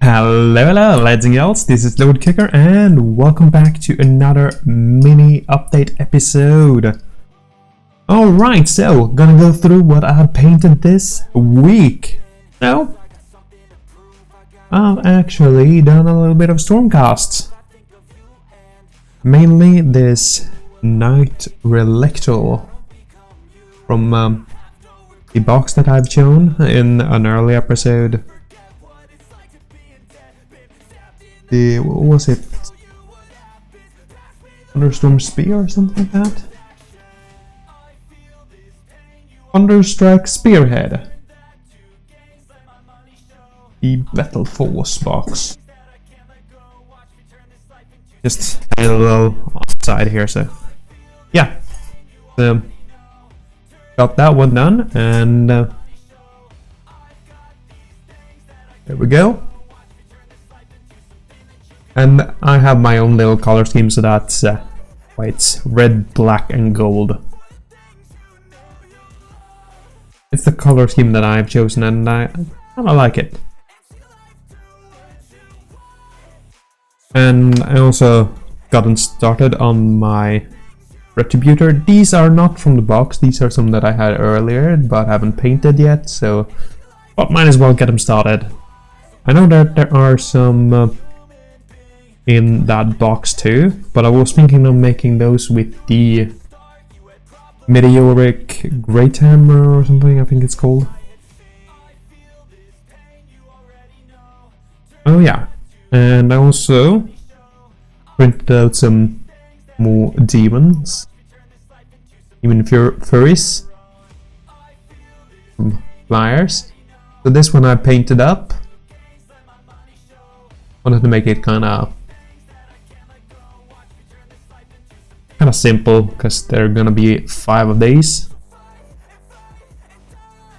Hello, lads and girls, this is Lord Kicker and welcome back to another mini update episode. Alright, so gonna go through what I have painted this week. So, I've actually done a little bit of Stormcasts. Mainly this Knight-Relictor from the box that I've shown in an early episode. What was it? Thunderstorm Spear or something like that? Thunderstrike Spearhead. The Battle Force box. Just a little offside here, so yeah. Got that one done, and there we go. And I have my own little color scheme, so that's why it's red, black, and gold. It's the color scheme that I've chosen, and I kind of like it. And I also gotten started on my Retributor. These are not from the box, these are some that I had earlier, but haven't painted yet, so but might as well get them started. I know that there are some in that box too, but I was thinking of making those with the Meteoric Great Hammer or something, I think it's called. Oh yeah, and I also printed out some more demons, even Furies from flyers. So this one I painted up. Wanted to make it kind of simple, because there are gonna be 5 of these.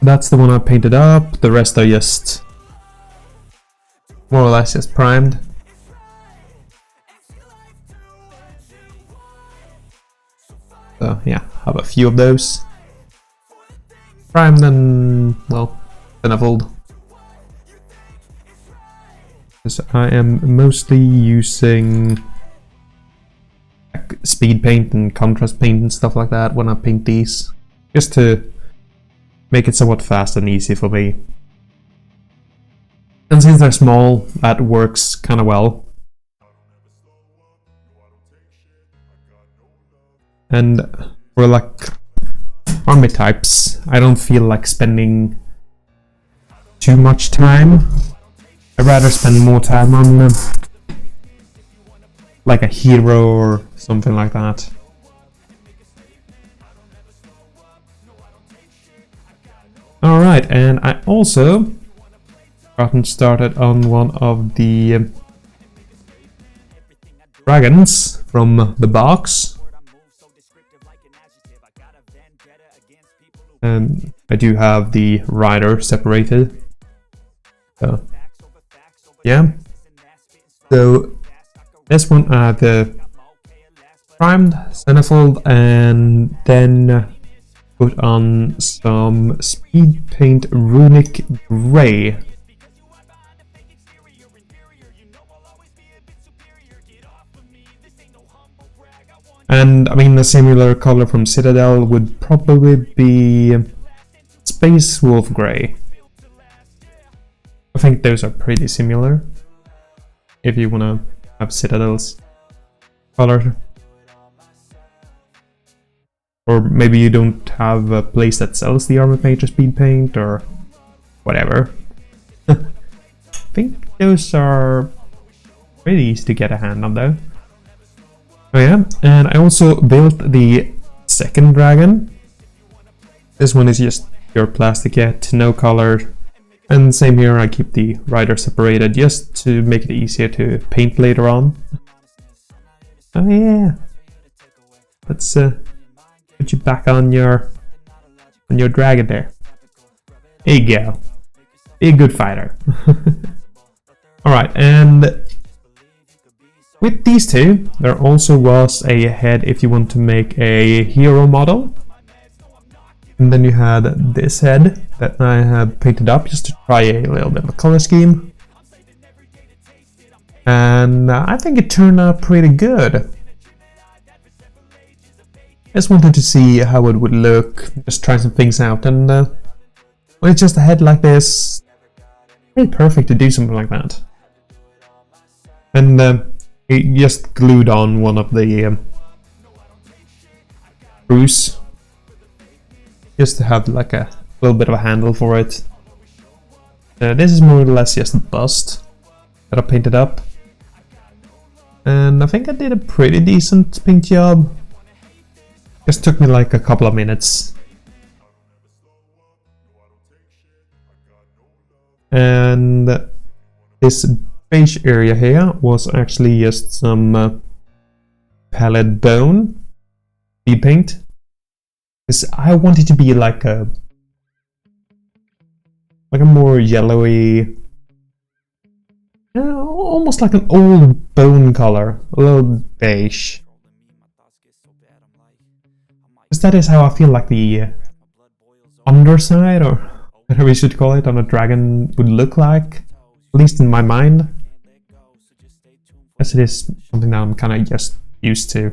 That's the one I painted up. The rest are just more or less just primed. So yeah, have a few of those primed and well centerfold. Because I am mostly using speed paint and contrast paint and stuff like that when I paint these, just to make it somewhat fast and easy for me. And since they're small, that works kind of well. And for like army types, I don't feel like spending too much time. I'd rather spend more time on them, like a hero or something like that. Alright, and I also gotten started on one of the dragons from the box. And I do have the rider separated. So yeah. So this one I have primed, centerfold, and then put on some speed paint runic grey. And I mean, a similar color from Citadel would probably be Space Wolf Grey. I think those are pretty similar if you want to have Citadel's color. Or maybe you don't have a place that sells the armor paint or speed paint or whatever. I think those are pretty easy to get a hand on though. Oh yeah, and I also built the second dragon. This one is just pure plastic yet, no color. And same here, I keep the rider separated just to make it easier to paint later on. Oh yeah. Let's put you back on your dragon there. There you go. Be a good fighter. Alright, and with these two, there also was a head if you want to make a hero model. And then you had this head that I have painted up just to try a little bit of a color scheme. And I think it turned out pretty good. Just wanted to see how it would look, just try some things out, and when it's just a head like this, really perfect to do something like that. And it just glued on one of the screws, just to have like a little bit of a handle for it. This is more or less just a bust that I painted up. And I think I did a pretty decent paint job. Just took me like a couple of minutes. And this beige area here was actually just some palette bone speed paint. Because I want it to be like a more yellowy, almost like an old bone color, a little beige. Because that is how I feel like the underside, or whatever we should call it, on a dragon would look like, at least in my mind. As it is something that I'm kind of just used to,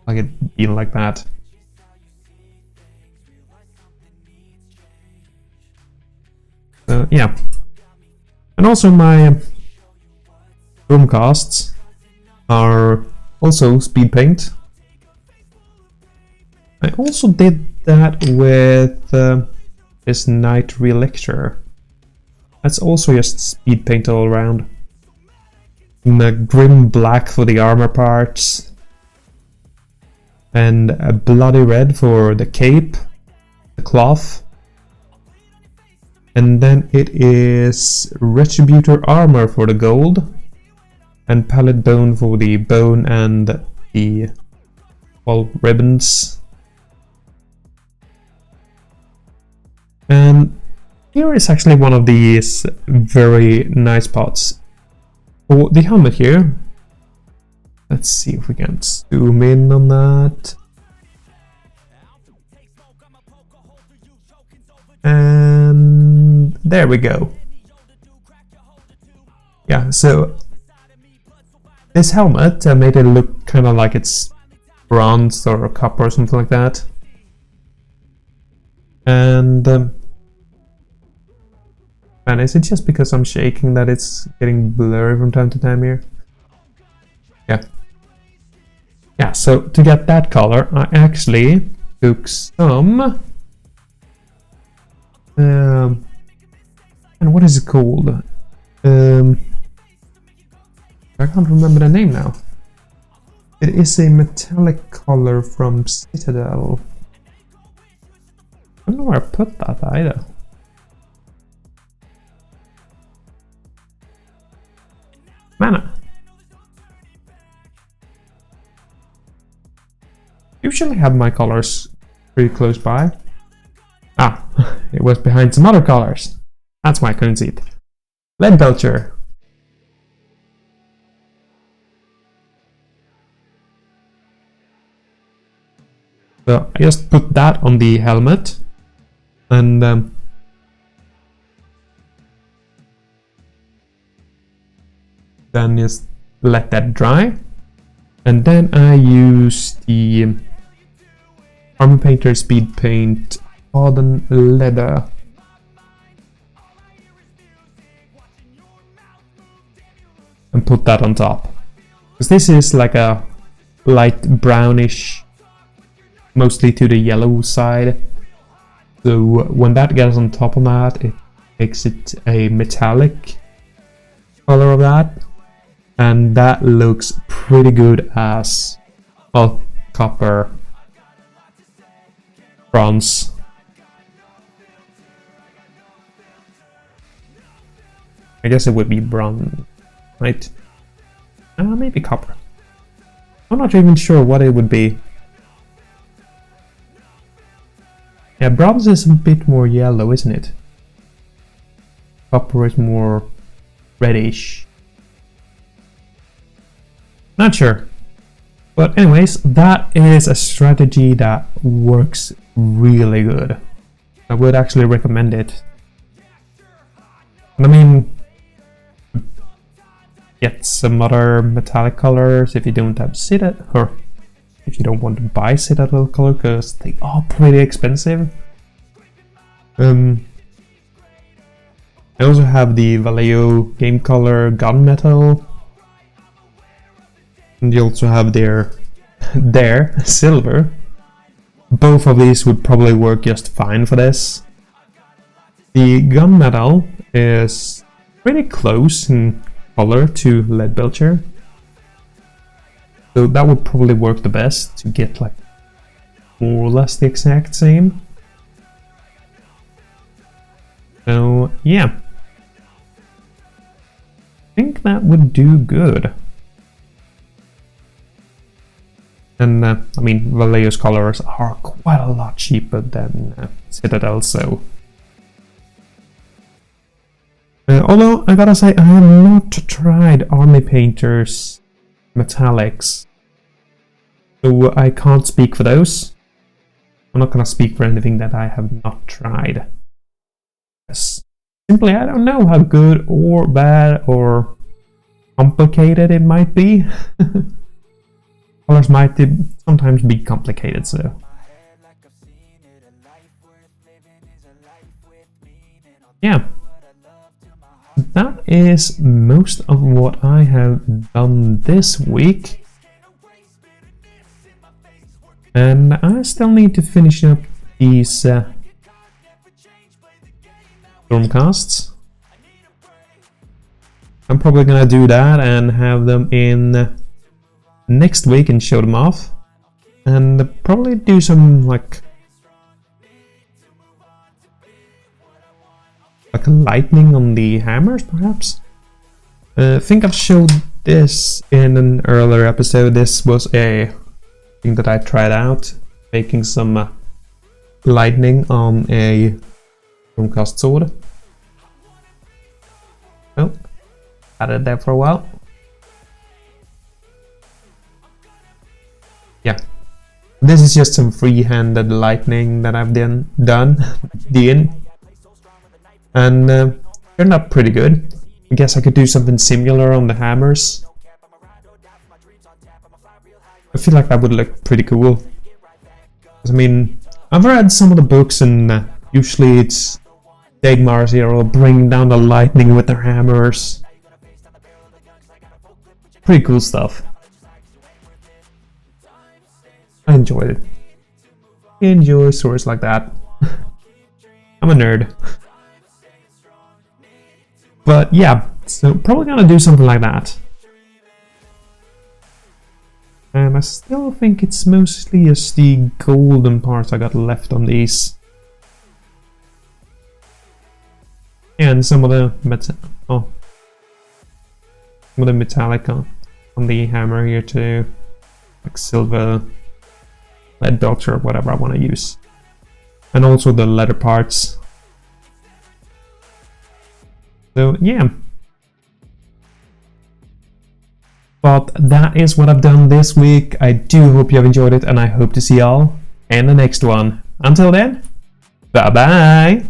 like it being like that. So yeah, and also my room casts are also speed paint. I also did that with this Knight-Relictor. That's also just speed paint all around. And a grim black for the armor parts, and a bloody red for the cape, the cloth. And then it is Retributor armor for the gold, and palette bone for the bone and the ribbons. And here is actually one of these very nice parts. For the helmet here, let's see if we can zoom in on that. And there we go. Yeah, so this helmet made it look kind of like it's bronze or copper or something like that. And man, is it just because I'm shaking that it's getting blurry from time to time here? Yeah, so to get that color, I actually took some and what is it called? I can't remember the name now. It is a metallic color from Citadel. I don't know where I put that either. Mana. Usually have my colors pretty close by. Ah, it was behind some other colors. That's why I couldn't see it. Lead Belcher. So I just put that on the helmet, and then just let that dry, and then I use the Armor Painter Speed Paint Hardened Leather. And put that on top. Because this is like a light brownish, mostly to the yellow side. So when that gets on top of that, it makes it a metallic color of that. And that looks pretty good as, well, copper, bronze. I guess it would be bronze, right? Maybe copper. I'm not even sure what it would be. Yeah, bronze is a bit more yellow, isn't it? Copper is more reddish. Not sure. But anyways, that is a strategy that works really good. I would actually recommend it. And I mean, get some other metallic colors if you don't have Citadel, or if you don't want to buy Citadel color, because they are pretty expensive. I also have the Vallejo Game Color Gunmetal, and you also have their silver. Both of these would probably work just fine for this. The Gunmetal is pretty close in color to Lead Belcher, so that would probably work the best to get like more or less the exact same. So yeah, I think that would do good. And I mean, Vallejo's colors are quite a lot cheaper than Citadel, so. Although I gotta say, I have not tried Army Painter's metallics, so I can't speak for those. I'm not gonna speak for anything that I have not tried. Simply, I don't know how good or bad or complicated it might be. Colors might sometimes be complicated, so. Yeah. That is most of what I have done this week. And I still need to finish up these Stormcasts. I'm probably gonna do that and have them in next week and show them off. And probably do some like lightning on the hammers, perhaps. I think I've showed this in an earlier episode. This was a thing that I tried out, making some lightning on a Stormcast sword. Well, had it there for a while. Yeah, this is just some free-handed lightning that I've done, and turned out pretty good. I guess I could do something similar on the hammers. I feel like that would look pretty cool. I mean, I've read some of the books, and usually it's Dagmar's hero bringing down the lightning with their hammers. Pretty cool stuff. I enjoyed it. I enjoy stories like that. I'm a nerd. But yeah, so probably gonna do something like that. And I still think it's mostly just the golden parts I got left on these. And some of the metallic on the hammer here too. Like silver, lead belcher, whatever I want to use. And also the leather parts. So yeah. But that is what I've done this week. I do hope you have enjoyed it, and I hope to see y'all in the next one. Until then, bye bye!